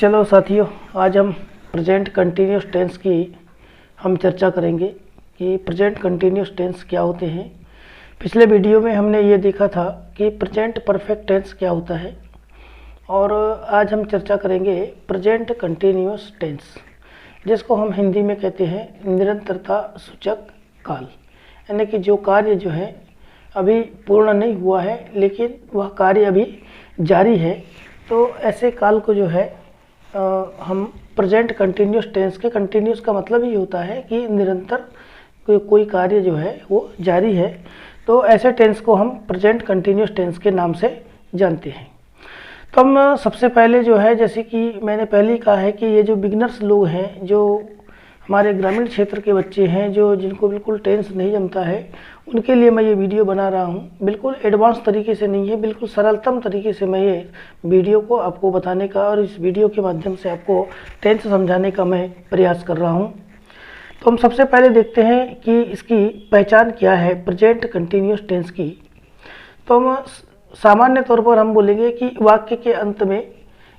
चलो साथियों, आज हम प्रेजेंट कंटिन्यूस टेंस की हम चर्चा करेंगे कि प्रेजेंट कंटिन्यूस टेंस क्या होते हैं। पिछले वीडियो में हमने ये देखा था कि प्रेजेंट परफेक्ट टेंस क्या होता है, और आज हम चर्चा करेंगे प्रेजेंट कंटिन्यूस टेंस, जिसको हम हिंदी में कहते हैं निरंतरता सूचक काल। यानी कि जो कार्य जो है अभी पूर्ण नहीं हुआ है लेकिन वह कार्य अभी जारी है, तो ऐसे काल को जो है हम प्रेजेंट कंटिन्यूस टेंस के, कंटिन्यूस का मतलब ही होता है कि निरंतर कोई कार्य जो है वो जारी है, तो ऐसे टेंस को हम प्रेजेंट कंटिन्यूस टेंस के नाम से जानते हैं। तो हम सबसे पहले जो है, जैसे कि मैंने पहले ही कहा है कि ये जो बिगिनर्स लोग हैं, जो हमारे ग्रामीण क्षेत्र के बच्चे हैं, जिनको बिल्कुल टेंस नहीं जमता है, उनके लिए मैं ये वीडियो बना रहा हूँ। बिल्कुल एडवांस तरीके से नहीं है, बिल्कुल सरलतम तरीके से मैं ये वीडियो को आपको बताने का और इस वीडियो के माध्यम से आपको टेंस समझाने का मैं प्रयास कर रहा हूँ। तो हम सबसे पहले देखते हैं कि इसकी पहचान क्या है प्रेजेंट कंटिन्यूस टेंस की। तो हम सामान्य तौर पर हम बोलेंगे कि वाक्य के अंत में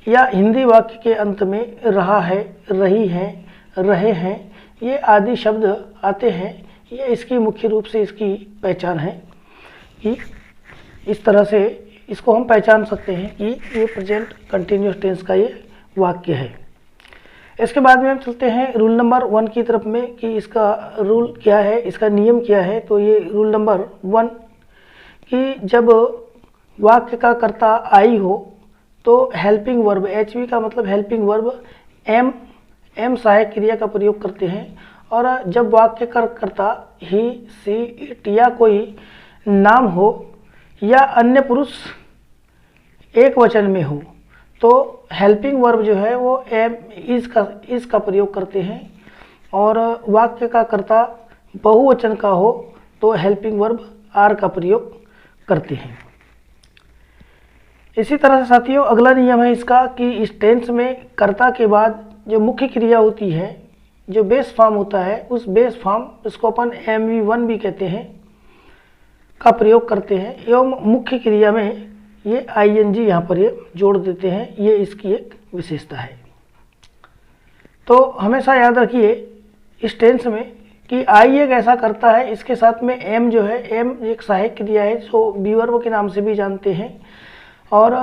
या हिंदी वाक्य के अंत में रहा है, रही है, रहे हैं, ये आदि शब्द आते हैं। ये इसकी मुख्य रूप से इसकी पहचान है कि इस तरह से इसको हम पहचान सकते हैं कि ये प्रेजेंट कंटिन्यूस टेंस का ये वाक्य है। इसके बाद में हम चलते हैं रूल नंबर 1 की तरफ में कि इसका रूल क्या है, इसका नियम क्या है। तो ये रूल नंबर 1 कि जब वाक्य का कर्ता आई हो तो हेल्पिंग वर्ब, एचवी का मतलब हेल्पिंग वर्ब, एम सहायक क्रिया का प्रयोग करते हैं। और जब वाक्य का कर्ता ही, सी, इट या कोई नाम हो या अन्य पुरुष एक वचन में हो तो हेल्पिंग वर्ब जो है वो एम, इज का प्रयोग करते हैं। और वाक्य का कर्ता बहुवचन का हो तो हेल्पिंग वर्ब आर का प्रयोग करते हैं। इसी तरह से साथियों, अगला नियम है इसका कि इस टेंस में कर्ता के बाद जो मुख्य क्रिया होती है, जो बेस फॉर्म होता है, उस बेस फॉर्म, इसको अपन MV1 भी कहते हैं, का प्रयोग करते हैं। एवं मुख्य क्रिया में ये ING यहाँ पर ये जोड़ देते हैं। ये इसकी एक विशेषता है। तो हमेशा याद रखिए इस टेंस में कि आई एक ऐसा करता है, इसके साथ में एम जो है, एम एक सहायक क्रिया है जो बी वर्ब के नाम से भी जानते हैं। और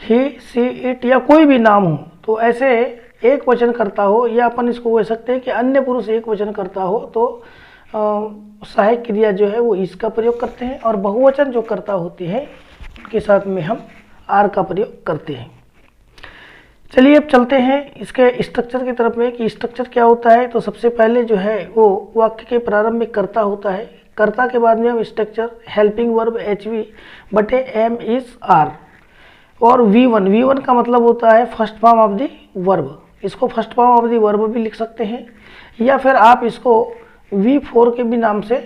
ही, सी, इट या कोई भी नाम हो तो ऐसे एक वचन करता हो, या अपन इसको कह सकते हैं कि अन्य पुरुष एक वचन करता हो तो सहायक क्रिया जो है वो इसका प्रयोग करते हैं। और बहुवचन जो कर्ता होते हैं उनके साथ में हम आर का प्रयोग करते हैं। चलिए अब चलते हैं इसके स्ट्रक्चर की तरफ में कि स्ट्रक्चर क्या होता है। तो सबसे पहले जो है वो वाक्य के प्रारंभ में कर्ता होता है। कर्ता के बाद में हम स्ट्रक्चर हेल्पिंग वर्ब HV बटे एम इज आर और V1 का मतलब होता है first form of the verb. इसको first form of the verb भी लिख सकते हैं, या फिर आप इसको V4 के भी नाम से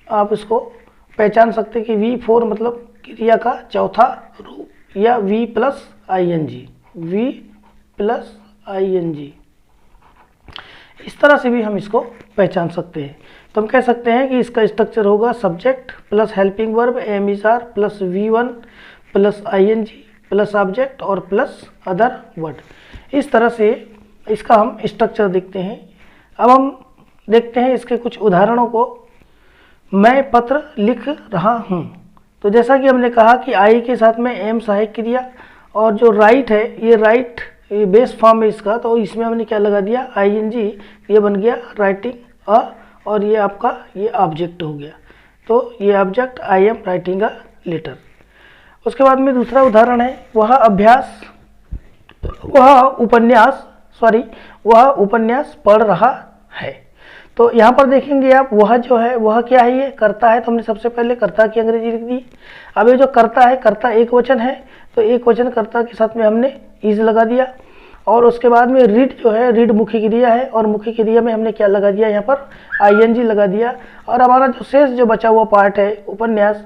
आप इसको पहचान सकते हैं कि V4 मतलब क्रिया का चौथा रूप, या V प्लस ING, इस तरह से भी हम इसको पहचान सकते हैं। तो हम कह सकते हैं कि इसका स्ट्रक्चर होगा subject plus helping verb am is are plus V1 plus ING plus object और प्लस अदर वर्ड। इस तरह से इसका हम स्ट्रक्चर देखते हैं। अब हम देखते हैं इसके कुछ उदाहरणों को। मैं पत्र लिख रहा हूँ, तो जैसा कि हमने कहा कि आई के साथ में एम सहायक क्रिया, और जो राइट है ये राइट, ये बेस फॉर्म है इसका, तो इसमें हमने क्या लगा दिया ING, ये बन गया राइटिंग और ये आपका ये ऑब्जेक्ट हो गया। तो ये object I am writing a letter. उसके बाद में दूसरा उदाहरण है वह उपन्यास पढ़ रहा है। तो यहाँ पर देखेंगे आप, वह जो है वह क्या है, ये कर्ता है। तो हमने सबसे पहले कर्ता की अंग्रेजी लिख दी। अब ये जो कर्ता है, कर्ता एक वचन है, तो एक वचन कर्ता के साथ में हमने इज लगा दिया। और उसके बाद में रीड जो है, रीड मुख्य क्रिया है, और मुख्य क्रिया में हमने क्या लगा दिया, यहाँ पर ING लगा दिया। और हमारा जो शेष जो बचा हुआ पार्ट है उपन्यास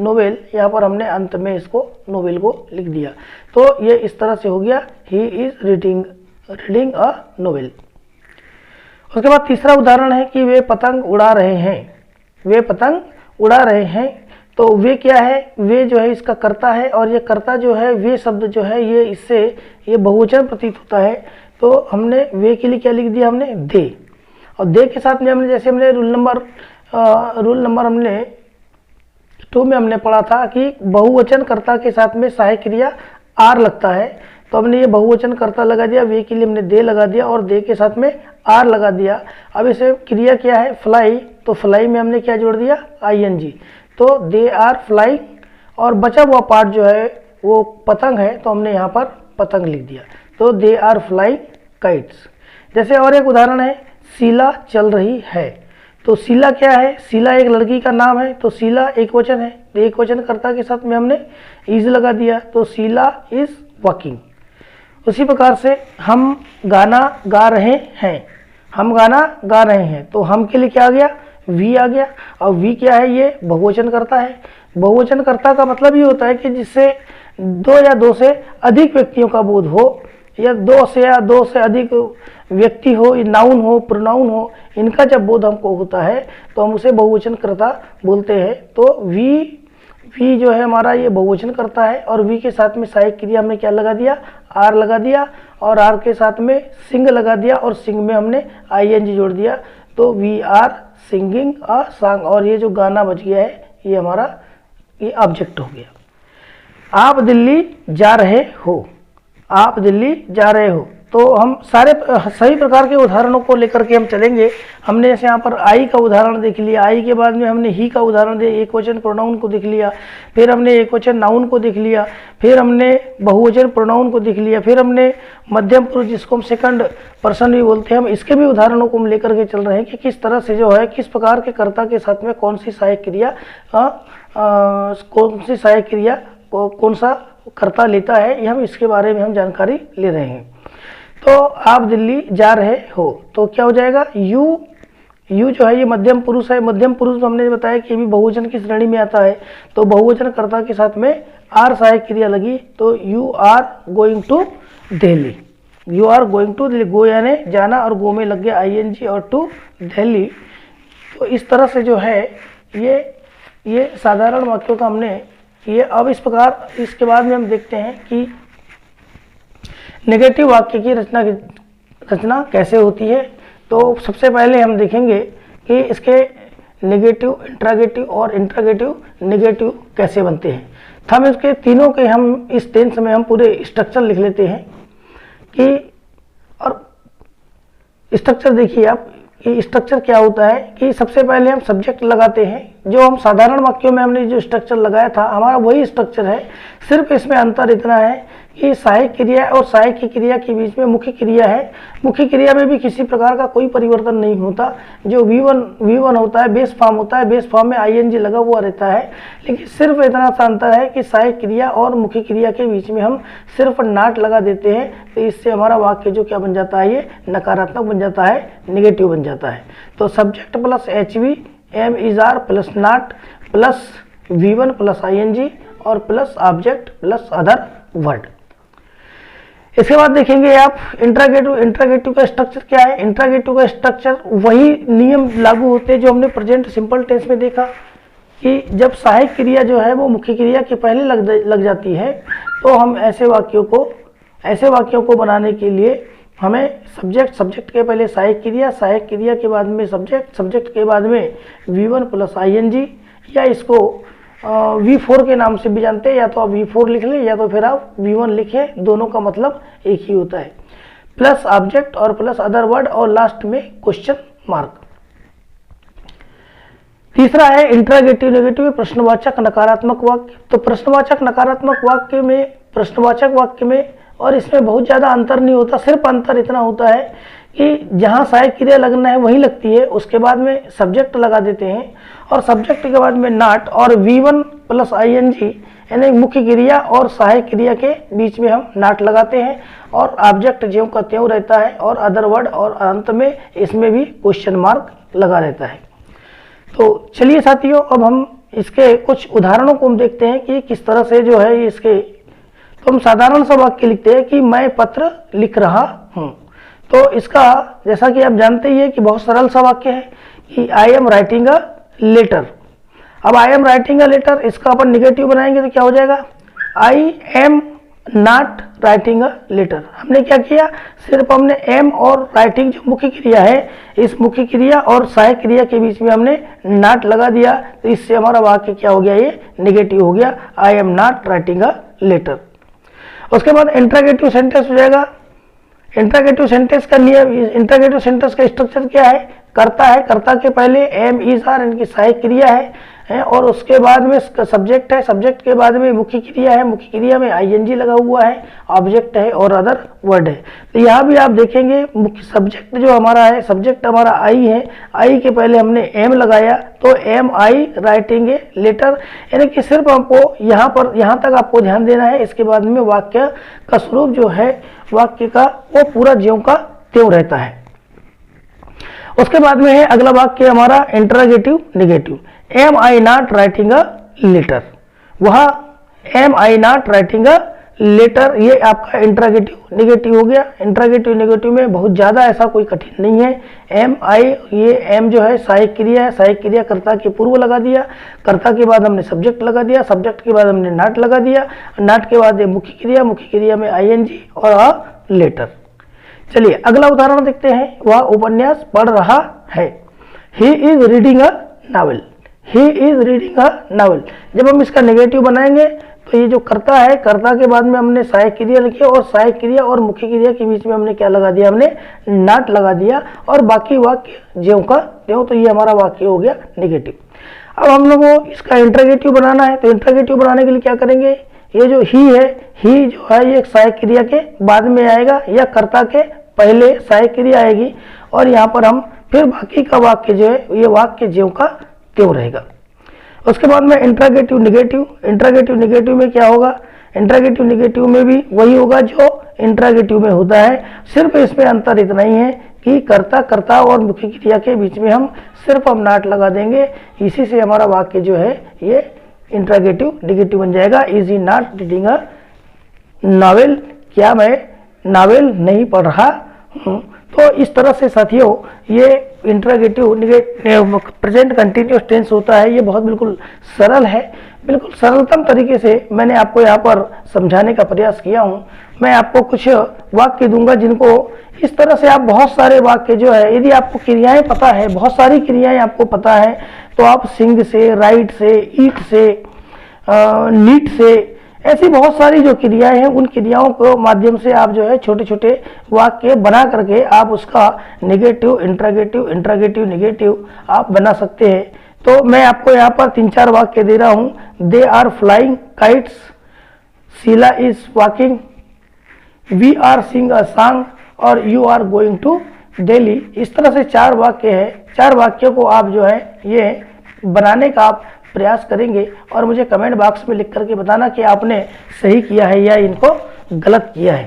नोवेल, यहाँ पर हमने अंत में इसको नोवेल को लिख दिया। तो ये इस तरह से हो गया he is reading a novel. उसके बाद तीसरा उदाहरण है कि वे पतंग उड़ा रहे हैं, तो वे क्या है, वे जो है इसका कर्ता है, और ये कर्ता जो है वे शब्द जो है ये इससे ये बहुवचन प्रतीत होता है। तो हमने वे के लिए क्या लिख दिया, हमने दे, और दे के साथ में हमने जैसे हमने रूल नंबर हमने 2 में हमने पढ़ा था कि बहुवचन कर्ता के साथ में सहायक क्रिया आर लगता है। तो हमने ये बहुवचन कर्ता लगा दिया, वे के लिए हमने दे लगा दिया और दे के साथ में आर लगा दिया। अब इसे क्रिया क्या है, फ्लाई, तो फ्लाई में हमने क्या जोड़ दिया, ING। तो दे आर फ्लाई, और बचा हुआ पार्ट जो है वो पतंग है, तो हमने यहाँ पर पतंग लिख दिया। तो दे आर फ्लाई काइट्स। जैसे और एक उदाहरण है, शीला चल रही है। तो शीला क्या है, शीला एक लड़की का नाम है, तो शीला एक वचन है, तो एक वचन कर्ता के साथ में हमने इज लगा दिया, तो शीला इज वॉकिंग। उसी प्रकार से हम गाना गा रहे हैं, हम गाना गा रहे हैं, तो हम के लिए क्या आ गया, वी आ गया। और वी क्या है, ये बहुवचन कर्ता है। बहुवचन कर्ता का मतलब ये होता है कि जिससे 2 या 2 से अधिक व्यक्तियों का बोध हो, या 2 से अधिक व्यक्ति हो, नाउन हो, प्रोनाउन हो, इनका जब बोध हमको होता है तो हम उसे बहुवचन कर्ता बोलते हैं। तो वी जो है हमारा ये बहुवचन कर्ता है, और वी के साथ में सहायक क्रिया हमने क्या लगा दिया, आर लगा दिया, और आर के साथ में सिंग लगा दिया, और सिंग में हमने ING जोड़ दिया। तो we are singing a song, और ये जो गाना बच गया है ये हमारा ये ऑब्जेक्ट हो गया। आप दिल्ली जा रहे हो, आप दिल्ली जा रहे हो। तो हम सारे सही प्रकार के उदाहरणों को लेकर के हम चलेंगे। हमने जैसे यहाँ पर आई का उदाहरण देख लिया, आई के बाद में हमने ही का उदाहरण दे, एक वचन प्रोनाउन को देख लिया, फिर हमने एक वचन नाउन को देख लिया, फिर हमने बहुवचन प्रोनाउन को देख लिया, फिर हमने मध्यम पुरुष जिसको हम सेकंड पर्सन भी बोलते हैं, हम इसके भी उदाहरणों को हम लेकर के चल रहे हैं कि किस तरह से जो है किस प्रकार के कर्ता के साथ में कौन सी सहायक क्रिया कौन सा कर्ता लेता है, ये हम इसके बारे में हम जानकारी ले रहे हैं। तो आप दिल्ली जा रहे हो, तो क्या हो जाएगा, यू जो है ये मध्यम पुरुष है। मध्यम पुरुष हमने बताया कि ये भी बहुवचन की श्रेणी में आता है, तो बहुवचन कर्ता के साथ में आर सहायक क्रिया लगी, तो you are going to Delhi, you are going to Delhi, go यानी जाना, और गो में लग गया ING, और टू दिल्ली। तो इस तरह से जो है ये साधारण वाक्यों का हमने ये। अब इस प्रकार इसके बाद में हम देखते हैं कि नेगेटिव वाक्य की रचना कैसे होती है। तो सबसे पहले हम देखेंगे कि इसके नेगेटिव, इंट्रागेटिव और इंट्रागेटिव नेगेटिव कैसे बनते हैं। तो हम इसके तीनों के हम इस टेंस में हम पूरे स्ट्रक्चर लिख लेते हैं कि, और स्ट्रक्चर देखिए आप कि स्ट्रक्चर क्या होता है कि सबसे पहले हम सब्जेक्ट लगाते हैं। जो हम साधारण वाक्यों में हमने जो स्ट्रक्चर लगाया था हमारा वही स्ट्रक्चर है, सिर्फ इसमें अंतर इतना है कि सहायक क्रिया और सहायक की क्रिया के बीच में मुख्य क्रिया है। मुख्य क्रिया में भी किसी प्रकार का कोई परिवर्तन नहीं होता। जो V1 होता है बेस फॉर्म होता है, बेस फॉर्म में ING लगा हुआ रहता है, लेकिन सिर्फ इतना सा अंतर है कि सहायक क्रिया और मुख्य क्रिया के बीच में हम सिर्फ नॉट लगा देते हैं। तो इससे हमारा वाक्य जो क्या बन जाता है, ये नकारात्मक बन जाता है, निगेटिव बन जाता है। तो subject plus HV am is are plus not plus V1 plus ING और plus object plus other word. इसके बाद देखेंगे आप इंट्रागेटिव का स्ट्रक्चर क्या है। इंट्रागेटिव का स्ट्रक्चर वही नियम लागू होते हैं जो हमने प्रेजेंट सिंपल टेंस में देखा कि जब सहायक क्रिया जो है वो मुख्य क्रिया के पहले लग जाती है, तो हम ऐसे वाक्यों को बनाने के लिए हमें सब्जेक्ट के पहले सहायक क्रिया के बाद में सब्जेक्ट के बाद में V1 प्लस ING, या इसको V4 के नाम से भी जानते हैं, या तो आप V4 लिख लें या तो फिर आप V1 लिखें, दोनों का मतलब एक ही होता है, प्लस ऑब्जेक्ट और प्लस अदर वर्ड और लास्ट में क्वेश्चन मार्क। तीसरा है इंट्रागेटिव नेगेटिव प्रश्नवाचक नकारात्मक वाक्य। तो प्रश्नवाचक नकारात्मक वाक्य में, प्रश्नवाचक वाक्य में और इसमें बहुत ज़्यादा अंतर नहीं होता, सिर्फ अंतर इतना होता है कि जहाँ सहायक क्रिया लगना है वहीं लगती है, उसके बाद में सब्जेक्ट लगा देते हैं और सब्जेक्ट के बाद में नॉट और V1 प्लस ING यानी मुख्य क्रिया और सहायक क्रिया के बीच में हम नॉट लगाते हैं और ऑब्जेक्ट ज्यों का त्यों रहता है और अदर वर्ड और अंत में इसमें भी क्वेश्चन मार्क लगा रहता है। तो चलिए साथियों, अब हम इसके कुछ उदाहरणों को हम देखते हैं कि किस तरह से जो है इसके। तो हम साधारण सा वाक्य लिखते हैं कि मैं पत्र लिख रहा हूँ। तो इसका जैसा कि आप जानते ही है कि बहुत सरल सा वाक्य है कि I am writing a letter. अब I am writing a letter, इसका अपन निगेटिव बनाएंगे तो क्या हो जाएगा, I am not writing a letter. हमने क्या किया, सिर्फ हमने एम और राइटिंग जो मुख्य क्रिया है, इस मुख्य क्रिया और सहायक क्रिया के बीच में हमने नॉट लगा दिया, तो इससे हमारा वाक्य क्या हो गया, ये निगेटिव हो गया, I am not writing a letter. उसके बाद इंट्रोगेटिव सेंटेंस हो जाएगा। इंट्रोगेटिव सेंटेंस का नियम, इंट्रोगेटिव सेंटेंस का स्ट्रक्चर क्या है, करता है, कर्ता के पहले एम इज आर इनकी सहायक क्रिया है, और उसके बाद में सब्जेक्ट है, सब्जेक्ट के बाद में मुख्य क्रिया है, मुख्य क्रिया में आईएनजी लगा हुआ है, ऑब्जेक्ट है और अदर वर्ड है। तो यहाँ भी आप देखेंगे मुख्य सब्जेक्ट जो हमारा है, सब्जेक्ट हमारा आई है, आई के पहले हमने एम लगाया, तो am I writing a letter, यानी कि सिर्फ आपको यहाँ तक आपको ध्यान देना है। इसके बाद में वाक्य का स्वरूप जो है वाक्य का, वो पूरा ज्यों का त्यों रहता है। उसके बाद में है अगला वाक्य हमारा interrogative negative, am I not writing a letter. वह am I not writing a letter, ये आपका इंटरोगेटिव निगेटिव हो गया। इंटरोगेटिव निगेटिव में बहुत ज़्यादा ऐसा कोई कठिन नहीं है। एम आई, ये एम जो है सहायक क्रिया है, सहायक क्रिया कर्ता के पूर्व लगा दिया, कर्ता के बाद हमने सब्जेक्ट लगा दिया, सब्जेक्ट के बाद हमने नॉट लगा दिया, नॉट के बाद ये मुख्य क्रिया, मुख्य क्रिया में आईएनजी और अ लेटर। चलिए अगला उदाहरण देखते हैं। वह उपन्यास पढ़ रहा है, he is reading a novel, he is reading a novel. जब हम इसका नेगेटिव बनाएंगे तो ये जो कर्ता है, कर्ता के बाद में हमने सहायक क्रिया लिखी और सहायक क्रिया और मुख्य क्रिया के बीच में हमने क्या लगा दिया, हमने नॉट लगा दिया, और बाकी वाक्य ज्यों का त्यों, तो ये हमारा वाक्य हो गया नेगेटिव। अब हम लोगों को इसका इंटरोगेटिव बनाना है, तो इंटरोगेटिव बनाने के लिए क्या करेंगे, ये जो ही है, ही जो है ये सहायक क्रिया के बाद में आएगा या कर्ता के पहले सहायक क्रिया आएगी, और यहाँ पर हम फिर बाकी का वाक्य जो है ये वाक्य ज्यों का त्यों रहेगा। उसके बाद में इंटरोगेटिव निगेटिव, इंटरोगेटिव निगेटिव में क्या होगा, इंटरोगेटिव निगेटिव में भी वही होगा जो इंटरोगेटिव में होता है, सिर्फ इसमें अंतर इतना ही है कि कर्ता और मुख्य क्रिया के बीच में हम सिर्फ हम नॉट लगा देंगे, इसी से हमारा वाक्य जो है ये इंटरोगेटिव निगेटिव बन जाएगा। Is he not reading a novel, क्या मैं नावल नहीं पढ़ रहा हूँ। तो इस तरह से साथियों ये interrogative negative present continuous tense होता है। ये बहुत बिल्कुल सरल है, बिल्कुल सरलतम तरीके से मैंने आपको यहाँ पर समझाने का प्रयास किया हूँ। मैं आपको कुछ वाक्य दूंगा जिनको इस तरह से आप बहुत सारे वाक्य जो है, यदि आपको क्रियाएं पता है, बहुत सारी क्रियाएं आपको पता है, तो आप सिंग से, राइट से, ईट से, नीट से, ऐसी बहुत सारी जो क्रियाएं हैं उन क्रियाओं को माध्यम से आप जो है छोटे छोटे वाक्य बना करके आप उसका नेगेटिव इंटरोगेटिव, इंटरोगेटिव निगेटिव आप बना सकते हैं। तो मैं आपको यहाँ पर 3-4 वाक्य दे रहा हूँ। They are flying kites, Sheela is walking, we are sing a song, और you are going to Delhi. इस तरह से 4 वाक्य है। 4 वाक्यों को आप जो है ये बनाने का आप प्रयास करेंगे और मुझे कमेंट बॉक्स में लिख करके बताना कि आपने सही किया है या इनको गलत किया है।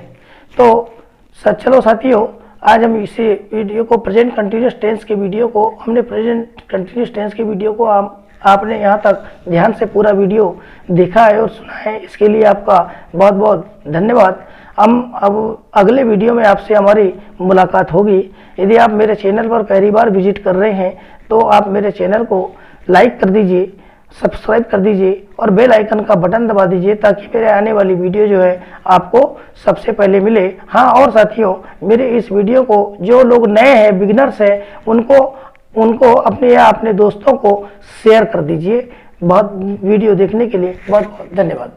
तो चलो साथियों, आज हम इसी वीडियो को प्रेजेंट कंटिन्यूअस टेंस के वीडियो को हमने प्रेजेंट कंटिन्यूअस टेंस के वीडियो को आपने यहाँ तक ध्यान से पूरा वीडियो देखा है और सुना है, इसके लिए आपका बहुत बहुत धन्यवाद। हम अब अगले वीडियो में आपसे हमारी मुलाकात होगी। यदि आप मेरे चैनल पर पहली बार विजिट कर रहे हैं तो आप मेरे चैनल को लाइक कर दीजिए, सब्सक्राइब कर दीजिए और बेल आइकन का बटन दबा दीजिए ताकि मेरे आने वाली वीडियो जो है आपको सबसे पहले मिले। हाँ, और साथियों, मेरे इस वीडियो को जो लोग नए हैं, बिगिनर्स हैं, उनको अपने या अपने दोस्तों को शेयर कर दीजिए। बहुत वीडियो देखने के लिए बहुत बहुत धन्यवाद।